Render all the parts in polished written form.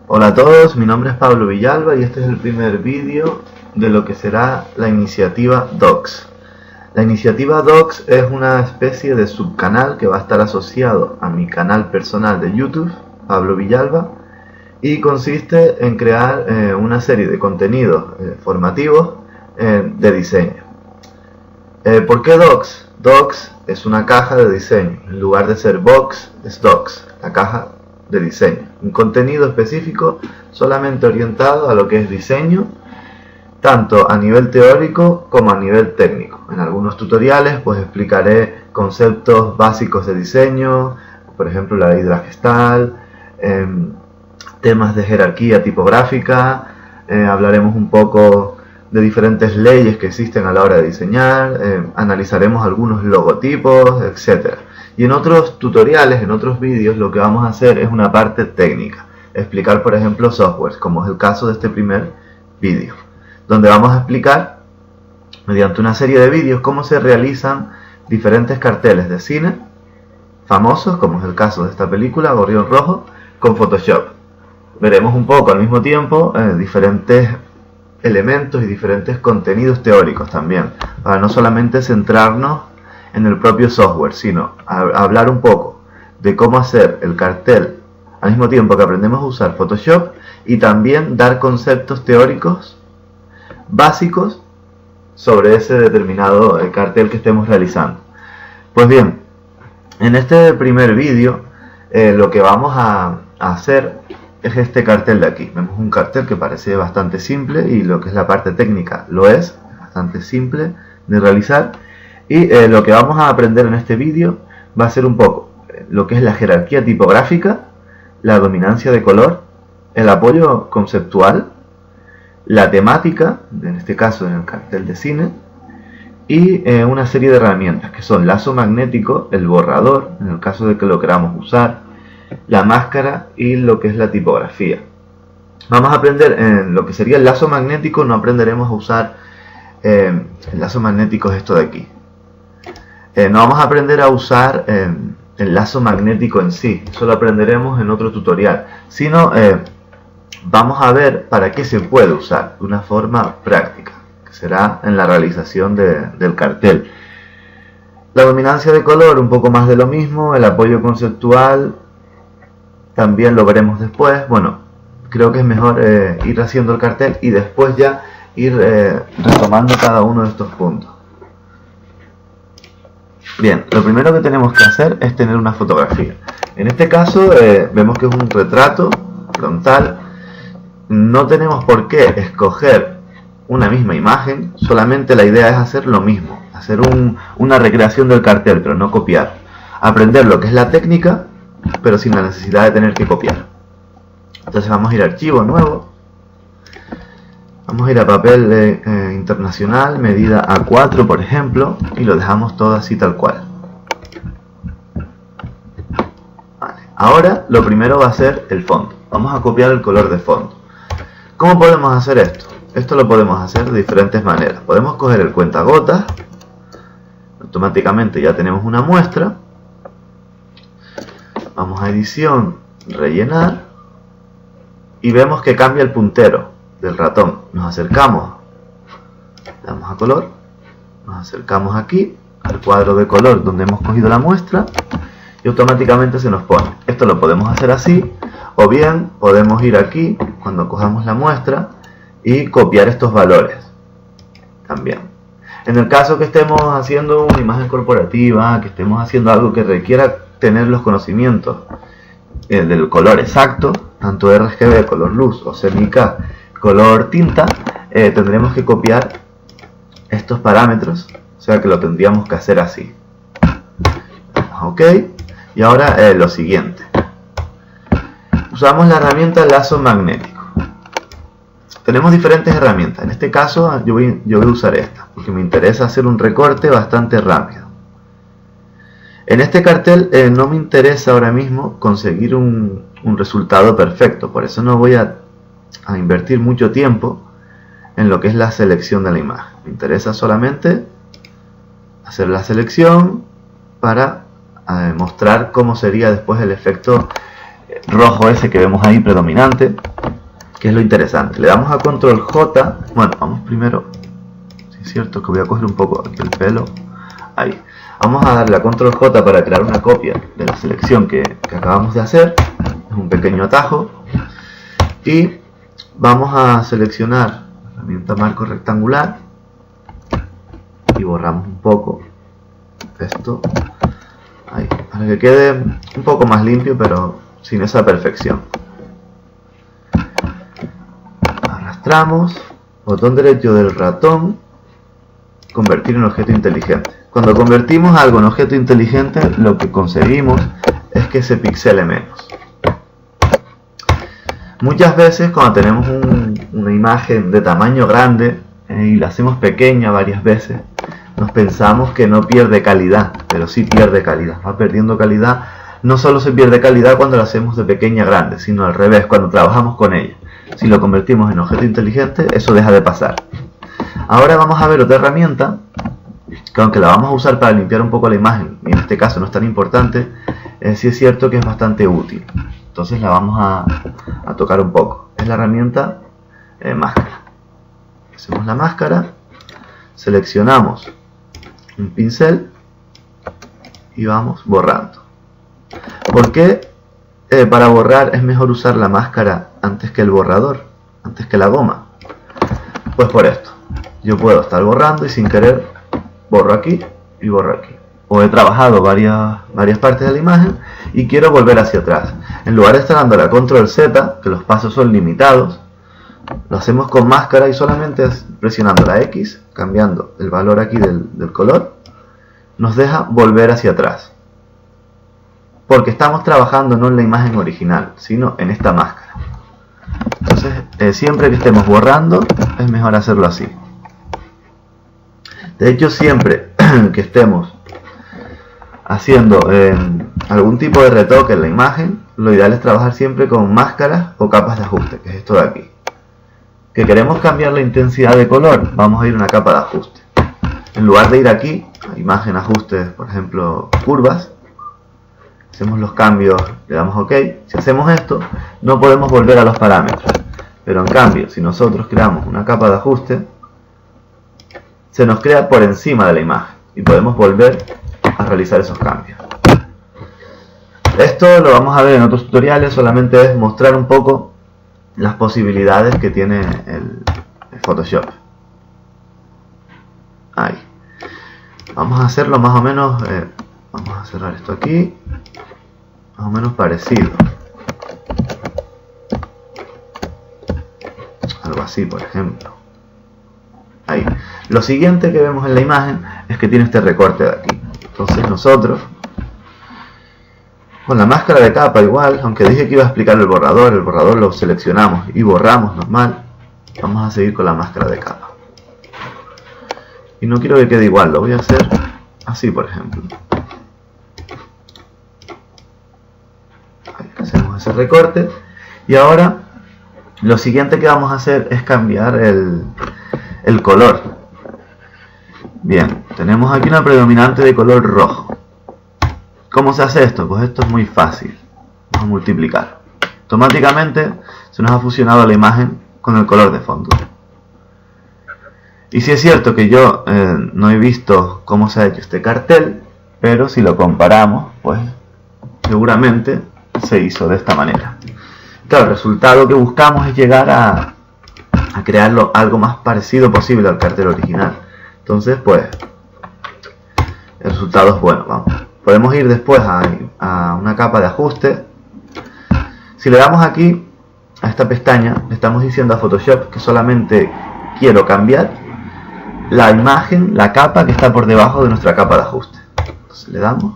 Hola a todos, mi nombre es Pablo Villalba y este es el primer vídeo de lo que será la iniciativa Docs. La iniciativa Docs es una especie de subcanal que va a estar asociado a mi canal personal de YouTube, Pablo Villalba, y consiste en crear una serie de contenidos formativos de diseño. ¿Por qué Docs? Docs es una caja de diseño, en lugar de ser box es Docs, la caja de diseño, un contenido específico solamente orientado a lo que es diseño, tanto a nivel teórico como a nivel técnico. En algunos tutoriales pues explicaré conceptos básicos de diseño, por ejemplo la ley de la Gestalt, temas de jerarquía tipográfica, hablaremos un poco de diferentes leyes que existen a la hora de diseñar, analizaremos algunos logotipos, etc. Y en otros tutoriales, en otros vídeos, lo que vamos a hacer es una parte técnica. Explicar, por ejemplo, softwares, como es el caso de este primer vídeo, donde vamos a explicar, mediante una serie de vídeos, cómo se realizan diferentes carteles de cine famosos, como es el caso de esta película, Gorrión Rojo, con Photoshop. Veremos un poco al mismo tiempo diferentes elementos y diferentes contenidos teóricos también, para no solamente centrarnos en el propio software, sino hablar un poco de cómo hacer el cartel al mismo tiempo que aprendemos a usar Photoshop, y también dar conceptos teóricos básicos sobre ese determinado cartel que estemos realizando. Pues bien, en este primer vídeo lo que vamos a hacer es este cartel de aquí. Vemos un cartel que parece bastante simple, y lo que es la parte técnica lo es bastante simple de realizar. Y lo que vamos a aprender en este vídeo va a ser un poco lo que es la jerarquía tipográfica, la dominancia de color, el apoyo conceptual, la temática, en este caso en el cartel de cine, y una serie de herramientas que son lazo magnético, el borrador, en el caso de que lo queramos usar, la máscara y lo que es la tipografía. Vamos a aprender en lo que sería el lazo magnético. No aprenderemos a usar el lazo magnético, es esto de aquí. No vamos a aprender a usar el lazo magnético en sí, eso lo aprenderemos en otro tutorial, sino vamos a ver para qué se puede usar de una forma práctica, que será en la realización del cartel. La dominancia de color, un poco más de lo mismo. El apoyo conceptual también lo veremos después. Bueno, creo que es mejor ir haciendo el cartel y después ya ir retomando cada uno de estos puntos. Bien, lo primero que tenemos que hacer es tener una fotografía. En este caso vemos que es un retrato frontal. No tenemos por qué escoger una misma imagen, solamente la idea es hacer lo mismo, hacer una recreación del cartel, pero no copiar. Aprender lo que es la técnica, pero sin la necesidad de tener que copiar. Entonces vamos a ir a archivo nuevo, vamos a ir a papel internacional, medida A4 por ejemplo, y lo dejamos todo así tal cual. Vale. Ahora lo primero va a ser el fondo. Vamos a copiar el color de fondo. ¿Cómo podemos hacer esto? Esto lo podemos hacer de diferentes maneras. Podemos coger el cuentagotas, automáticamente ya tenemos una muestra. Vamos a edición, rellenar, y vemos que cambia el puntero del ratón. Nos acercamos, le damos a color, nos acercamos aquí al cuadro de color donde hemos cogido la muestra, y automáticamente se nos pone. Esto lo podemos hacer así, o bien podemos ir aquí cuando cojamos la muestra y copiar estos valores también. En el caso que estemos haciendo una imagen corporativa, que estemos haciendo algo que requiera tener los conocimientos del color exacto, tanto RGB, color luz, o CMYK, color tinta, tendremos que copiar estos parámetros, o sea que lo tendríamos que hacer así. Ok, y ahora lo siguiente. Usamos la herramienta lazo magnético. Tenemos diferentes herramientas. En este caso yo voy a usar esta, porque me interesa hacer un recorte bastante rápido. En este cartel no me interesa ahora mismo conseguir un resultado perfecto, por eso no voy a invertir mucho tiempo en lo que es la selección de la imagen. Me interesa solamente hacer la selección para mostrar cómo sería después el efecto rojo ese que vemos ahí predominante, que es lo interesante. Le damos a control J. Bueno, vamos primero, si es cierto que voy a coger un poco aquí el pelo, ahí. Vamos a darle a control J para crear una copia de la selección que acabamos de hacer. Es un pequeño atajo. Y vamos a seleccionar la herramienta marco rectangular y borramos un poco esto ahí, para que quede un poco más limpio, pero sin esa perfección. Arrastramos, botón derecho del ratón, convertir en objeto inteligente. Cuando convertimos algo en objeto inteligente, lo que conseguimos es que se pixele menos. Muchas veces cuando tenemos una imagen de tamaño grande y la hacemos pequeña varias veces, nos pensamos que no pierde calidad, pero sí pierde calidad, va perdiendo calidad. No solo se pierde calidad cuando la hacemos de pequeña a grande, sino al revés, cuando trabajamos con ella. Si lo convertimos en objeto inteligente, eso deja de pasar. Ahora vamos a ver otra herramienta, que aunque la vamos a usar para limpiar un poco la imagen, y en este caso no es tan importante, sí es cierto que es bastante útil. Entonces la vamos a tocar un poco. Es la herramienta máscara. Hacemos la máscara, seleccionamos un pincel y vamos borrando. ¿Por qué para borrar es mejor usar la máscara antes que el borrador, antes que la goma? Pues por esto. Yo puedo estar borrando y sin querer borro aquí y borro aquí. O he trabajado varias partes de la imagen y quiero volver hacia atrás. En lugar de estar dándole a control Z, que los pasos son limitados, lo hacemos con máscara y solamente presionando la X, cambiando el valor aquí del color, nos deja volver hacia atrás. Porque estamos trabajando no en la imagen original, sino en esta máscara. Entonces, siempre que estemos borrando, es mejor hacerlo así. De hecho, siempre que estemos haciendo algún tipo de retoque en la imagen, lo ideal es trabajar siempre con máscaras o capas de ajuste, que es esto de aquí. Que queremos cambiar la intensidad de color, vamos a ir a una capa de ajuste. En lugar de ir aquí, a imagen, ajustes, por ejemplo, curvas, hacemos los cambios, le damos OK. Si hacemos esto, no podemos volver a los parámetros. Pero en cambio, si nosotros creamos una capa de ajuste, se nos crea por encima de la imagen y podemos volver a realizar esos cambios. Esto lo vamos a ver en otros tutoriales, solamente es mostrar un poco las posibilidades que tiene el Photoshop. Ahí. Vamos a hacerlo más o menos, vamos a cerrar esto aquí, más o menos parecido. Algo así, por ejemplo. Ahí. Lo siguiente que vemos en la imagen es que tiene este recorte de aquí. Entonces nosotros, con la máscara de capa igual, aunque dije que iba a explicar el borrador lo seleccionamos y borramos normal, vamos a seguir con la máscara de capa. Y no quiero que quede igual, lo voy a hacer así, por ejemplo. Ahí, hacemos ese recorte. Y ahora, lo siguiente que vamos a hacer es cambiar el color. Bien, tenemos aquí una predominante de color rojo. ¿Cómo se hace esto? Pues esto es muy fácil. Vamos a multiplicar. Automáticamente se nos ha fusionado la imagen con el color de fondo. Y sí es cierto que yo no he visto cómo se ha hecho este cartel, pero si lo comparamos, pues seguramente se hizo de esta manera. Claro, el resultado que buscamos es llegar a crearlo algo más parecido posible al cartel original. Entonces, pues, el resultado es bueno. Vamos. Podemos ir después a una capa de ajuste. Si le damos aquí a esta pestaña, le estamos diciendo a Photoshop que solamente quiero cambiar la imagen, la capa que está por debajo de nuestra capa de ajuste. Entonces le damos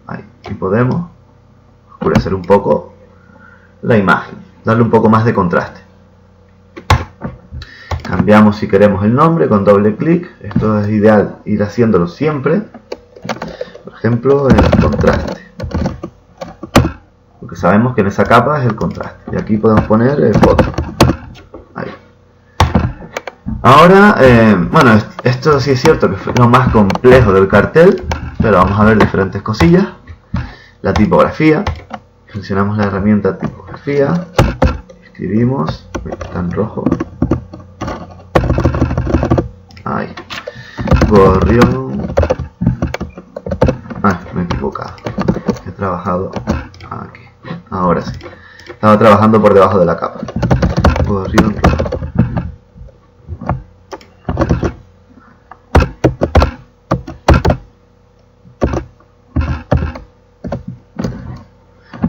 ahí y podemos oscurecer un poco la imagen, darle un poco más de contraste. Cambiamos si queremos el nombre con doble clic. Esto es ideal ir haciéndolo siempre. Por ejemplo, el contraste, porque sabemos que en esa capa es el contraste. Y aquí podemos poner foto. Ahí. Ahora, bueno, esto sí es cierto que fue lo más complejo del cartel, pero vamos a ver diferentes cosillas. La tipografía. seleccionamos la herramienta tipografía, escribimos, está en rojo, ahí, gorrión, me he equivocado, he trabajado aquí, ahora sí, estaba trabajando por debajo de la capa, gorrión rojo.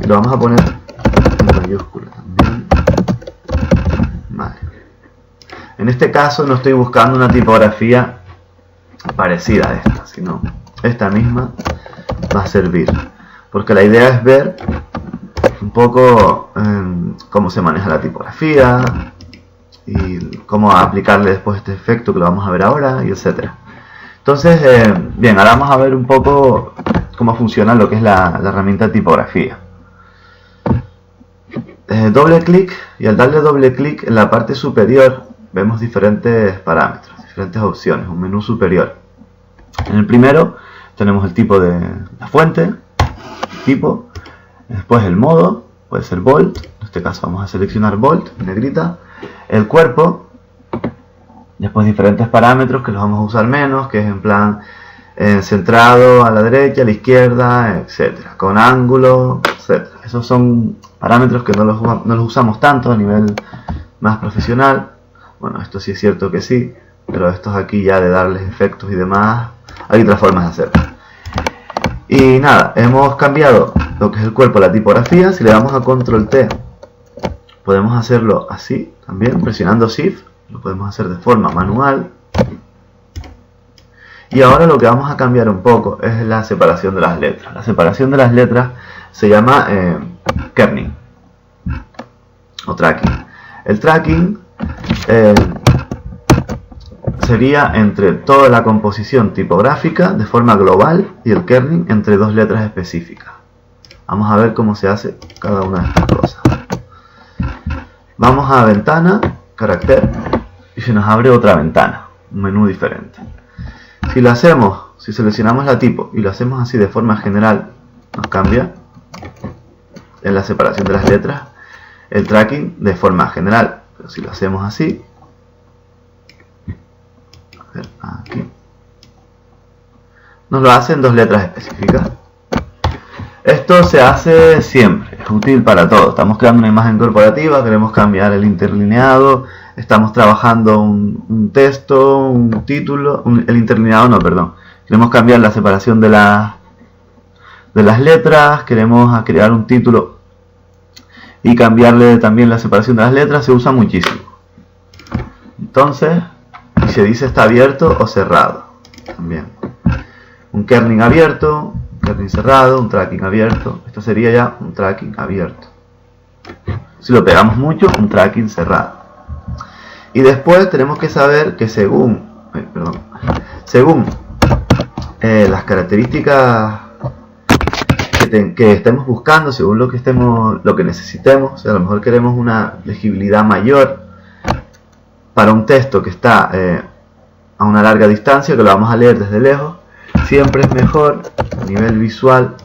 Y lo vamos a poner en mayúscula también. Vale. En este caso no estoy buscando una tipografía parecida a esta, sino esta misma va a servir. Porque la idea es ver un poco cómo se maneja la tipografía y cómo aplicarle después este efecto que lo vamos a ver ahora, y etcétera. Entonces, bien, ahora vamos a ver un poco cómo funciona lo que es la herramienta tipografía. Doble clic, y al darle doble clic en la parte superior vemos diferentes parámetros, diferentes opciones, un menú superior. En el primero tenemos el tipo de la fuente, el tipo, después el modo, puede ser bold, en este caso vamos a seleccionar bold, negrita, el cuerpo, después diferentes parámetros que los vamos a usar menos, que es en plan centrado a la derecha, a la izquierda, etcétera, con ángulo, etcétera. Esos son parámetros que no los usamos tanto a nivel más profesional. Bueno, esto sí es cierto que sí, pero estos aquí ya de darles efectos y demás, hay otras formas de hacerlo. Y nada, hemos cambiado lo que es el cuerpo, la tipografía. Si le damos a Control T, podemos hacerlo así también, presionando Shift, lo podemos hacer de forma manual. Y ahora lo que vamos a cambiar un poco es la separación de las letras. La separación de las letras se llama kerning o tracking. El tracking sería entre toda la composición tipográfica de forma global y el kerning entre dos letras específicas. Vamos a ver cómo se hace cada una de estas cosas. Vamos a ventana, carácter, y se nos abre otra ventana, un menú diferente. Si lo hacemos, si seleccionamos la tipo y lo hacemos así de forma general, nos cambia en la separación de las letras el tracking de forma general. Pero si lo hacemos así, a ver, aquí, nos lo hace en dos letras específicas. Esto se hace siempre, es útil para todo. Estamos creando una imagen corporativa, queremos cambiar el interlineado, estamos trabajando un texto, un título, el interlineado no, perdón. Queremos cambiar la separación de las letras, queremos crear un título y cambiarle también la separación de las letras, se usa muchísimo. Entonces, se dice está abierto o cerrado también. Un kerning abierto, un kerning cerrado, un tracking abierto. Esto sería ya un tracking abierto. Si lo pegamos mucho, un tracking cerrado. Y después tenemos que saber que según las características que estemos buscando, según lo que necesitemos, o sea, a lo mejor queremos una legibilidad mayor para un texto que está a una larga distancia, que lo vamos a leer desde lejos, siempre es mejor a nivel visual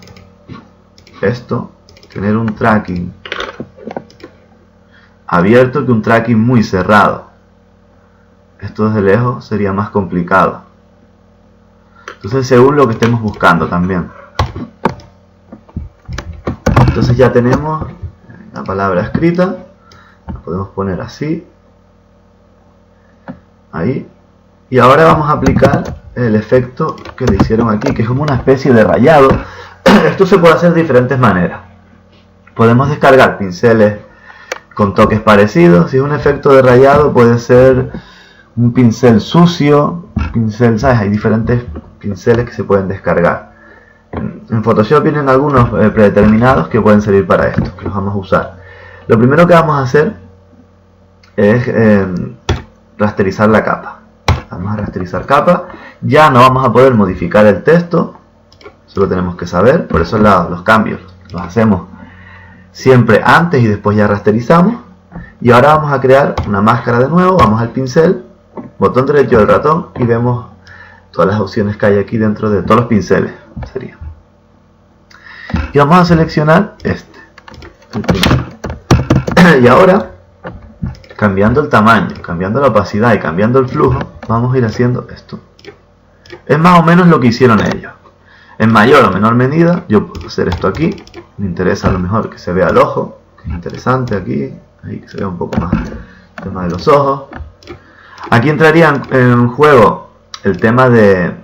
esto, tener un tracking abierto que un tracking muy cerrado. Esto desde lejos sería más complicado. Entonces, según lo que estemos buscando también. Entonces ya tenemos la palabra escrita. La podemos poner así. Ahí. Y ahora vamos a aplicar el efecto que le hicieron aquí, que es como una especie de rayado. Esto se puede hacer de diferentes maneras. Podemos descargar pinceles con toques parecidos. Si es un efecto de rayado, puede ser un pincel sucio, pincel, ¿sabes? Hay diferentes pinceles que se pueden descargar. En Photoshop vienen algunos predeterminados que pueden servir para esto, que los vamos a usar. Lo primero que vamos a hacer es rasterizar la capa. Vamos a rasterizar capa. Ya no vamos a poder modificar el texto, eso lo tenemos que saber, por eso los cambios los hacemos siempre antes y después ya rasterizamos. Y ahora vamos a crear una máscara de nuevo, vamos al pincel, botón derecho del ratón y vemos todas las opciones que hay aquí dentro de todos los pinceles. Y vamos a seleccionar este. el primero. Y ahora, cambiando el tamaño, cambiando la opacidad y cambiando el flujo, vamos a ir haciendo esto. Es más o menos lo que hicieron ellos. En mayor o menor medida, yo puedo hacer esto aquí. Me interesa a lo mejor que se vea el ojo, que es interesante aquí. Ahí que se vea un poco más el tema de los ojos. Aquí entraría en juego el tema del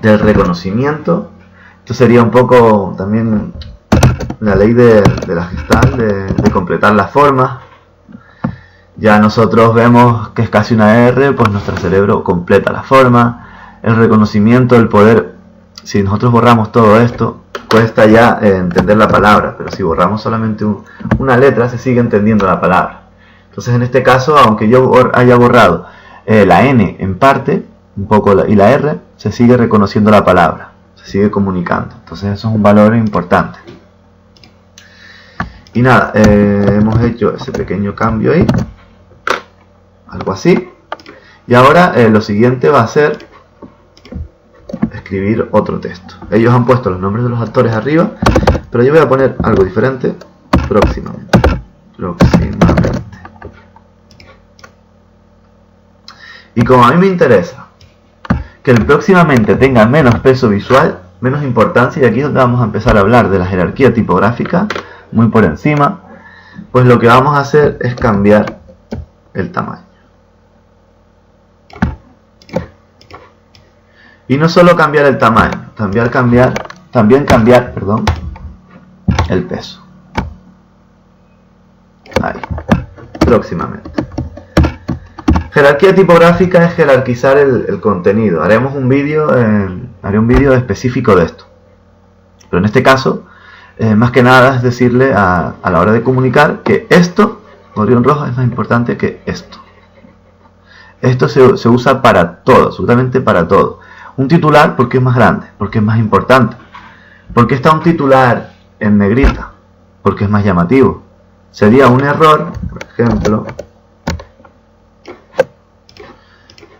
reconocimiento. Esto sería un poco también la ley de la Gestalt, de completar las formas. Ya nosotros vemos que es casi una R, pues nuestro cerebro completa la forma. El reconocimiento, el poder, si nosotros borramos todo esto, cuesta ya entender la palabra, pero si borramos solamente una letra, se sigue entendiendo la palabra. Entonces en este caso, aunque yo haya borrado la N en parte, un poco, y la R, se sigue reconociendo la palabra, se sigue comunicando. Entonces eso es un valor importante. Y nada, hemos hecho ese pequeño cambio ahí, algo así. Y ahora lo siguiente va a ser escribir otro texto. Ellos han puesto los nombres de los actores arriba, pero yo voy a poner algo diferente. Próximamente. Y como a mí me interesa que el próximamente tenga menos peso visual, menos importancia, y aquí es donde vamos a empezar a hablar de la jerarquía tipográfica, muy por encima, pues lo que vamos a hacer es cambiar el tamaño. Y no solo cambiar el tamaño, también cambiar el peso. Ahí, próximamente. Jerarquía tipográfica es jerarquizar el contenido. Haré un vídeo específico de esto. Pero en este caso, más que nada es decirle a la hora de comunicar que esto, gorrión rojo, es más importante que esto. Esto se usa para todo, absolutamente para todo. Un titular porque es más grande, porque es más importante. ¿Por qué está un titular en negrita? Porque es más llamativo. Sería un error, por ejemplo,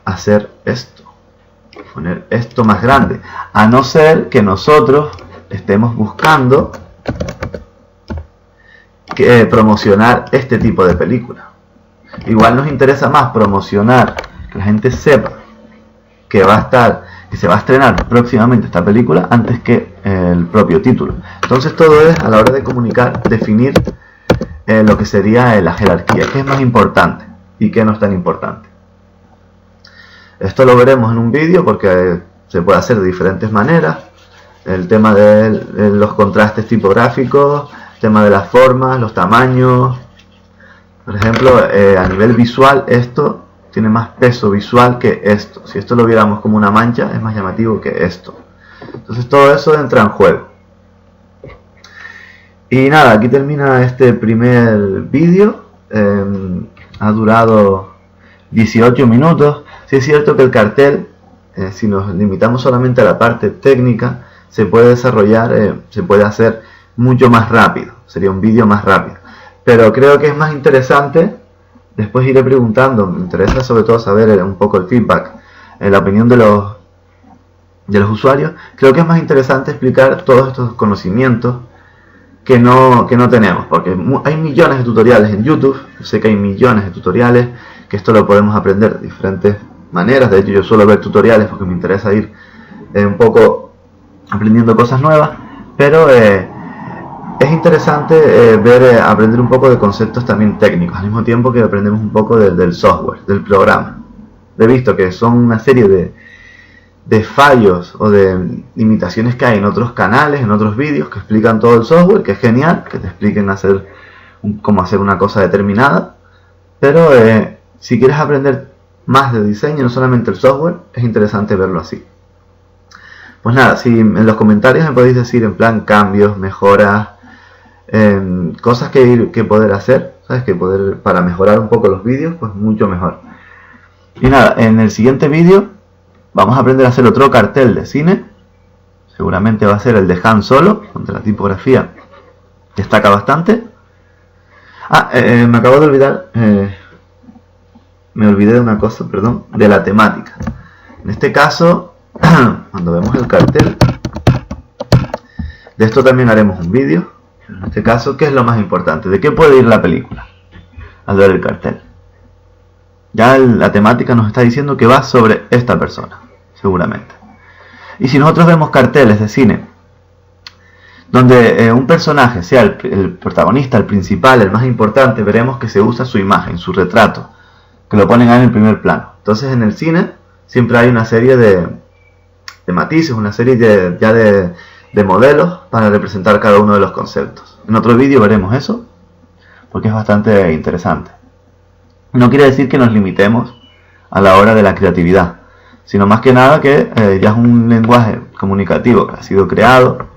hacer esto, poner esto más grande, a no ser que nosotros estemos buscando promocionar este tipo de película. Igual nos interesa más promocionar, que la gente sepa que se va a estrenar próximamente esta película antes que el propio título. Entonces todo es, a la hora de comunicar, definir lo que sería la jerarquía, qué es más importante y qué no es tan importante. Esto lo veremos en un vídeo porque se puede hacer de diferentes maneras. El tema de los contrastes tipográficos, el tema de las formas, los tamaños. Por ejemplo, a nivel visual, esto tiene más peso visual que esto. Si esto lo viéramos como una mancha, es más llamativo que esto. Entonces todo eso entra en juego. Y nada, aquí termina este primer vídeo. Ha durado 18 minutos. Sí es cierto que el cartel, si nos limitamos solamente a la parte técnica, se puede desarrollar, se puede hacer mucho más rápido. Sería un vídeo más rápido. Pero creo que es más interesante. Después iré preguntando, me interesa sobre todo saber un poco el feedback, la opinión de los usuarios. Creo que es más interesante explicar todos estos conocimientos que no tenemos, porque hay millones de tutoriales en YouTube. Yo sé que hay millones de tutoriales, que esto lo podemos aprender de diferentes maneras. De hecho, yo suelo ver tutoriales porque me interesa ir un poco aprendiendo cosas nuevas, pero es interesante aprender un poco de conceptos también técnicos, al mismo tiempo que aprendemos un poco del software, del programa. He visto que son una serie de fallos o de limitaciones que hay en otros canales, en otros vídeos que explican todo el software, que es genial, que te expliquen cómo hacer una cosa determinada, pero si quieres aprender más de diseño, no solamente el software, es interesante verlo así. Pues nada, si en los comentarios me podéis decir en plan cambios, mejoras, cosas que poder hacer, ¿sabes? Para mejorar un poco los vídeos, pues mucho mejor. Y nada, en el siguiente vídeo vamos a aprender a hacer otro cartel de cine. Seguramente va a ser el de Han Solo, donde la tipografía destaca bastante. Me acabo de olvidar, me olvidé de una cosa, perdón, de la temática. En este caso, cuando vemos el cartel, de esto también haremos un vídeo. En este caso, ¿qué es lo más importante? ¿De qué puede ir la película al ver el cartel? Ya la temática nos está diciendo que va sobre esta persona, seguramente. Y si nosotros vemos carteles de cine donde un personaje sea el protagonista, el principal, el más importante, veremos que se usa su imagen, su retrato, que lo ponen ahí en el primer plano. Entonces en el cine siempre hay una serie de matices, una serie de modelos para representar cada uno de los conceptos. En otro vídeo veremos eso, porque es bastante interesante. No quiere decir que nos limitemos a la hora de la creatividad, sino más que nada que ya es un lenguaje comunicativo que ha sido creado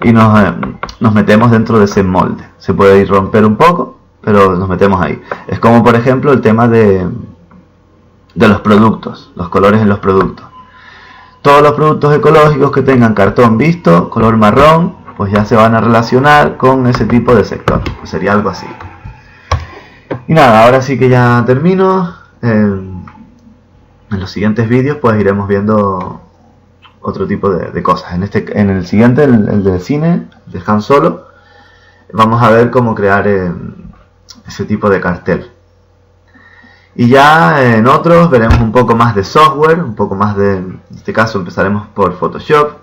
y nos metemos dentro de ese molde. Se puede ir romper un poco, pero nos metemos ahí. Es como por ejemplo el tema de los productos, los colores en los productos. Todos los productos ecológicos que tengan cartón visto, color marrón, pues ya se van a relacionar con ese tipo de sector. Pues sería algo así. Y nada, ahora sí que ya termino. En los siguientes vídeos pues iremos viendo otro tipo de cosas. En el siguiente, el de cine, de Han Solo, vamos a ver cómo crear ese tipo de cartel. Y ya en otros veremos un poco más de software, un poco más en este caso empezaremos por Photoshop.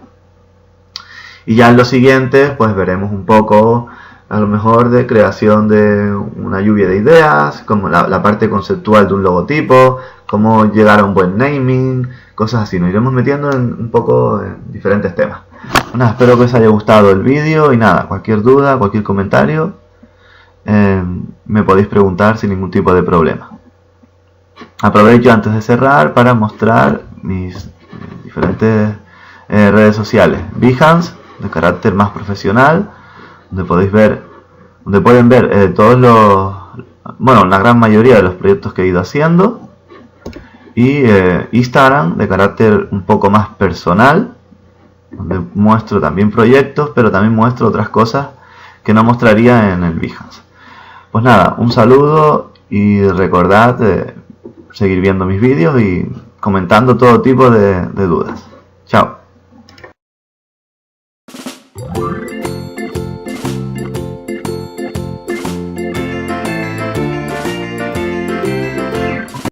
Y ya en los siguientes pues veremos un poco a lo mejor de creación de una lluvia de ideas, como la parte conceptual de un logotipo, cómo llegar a un buen naming, cosas así. Nos iremos metiendo un poco en diferentes temas. Bueno, espero que os haya gustado el vídeo y nada, cualquier duda, cualquier comentario, me podéis preguntar sin ningún tipo de problema. Aprovecho antes de cerrar para mostrar mis diferentes redes sociales. Behance, de carácter más profesional, donde pueden ver todos la gran mayoría de los proyectos que he ido haciendo. Y Instagram, de carácter un poco más personal, donde muestro también proyectos, pero también muestro otras cosas que no mostraría en el Behance. Pues nada, un saludo y recordad seguir viendo mis vídeos y comentando todo tipo de dudas.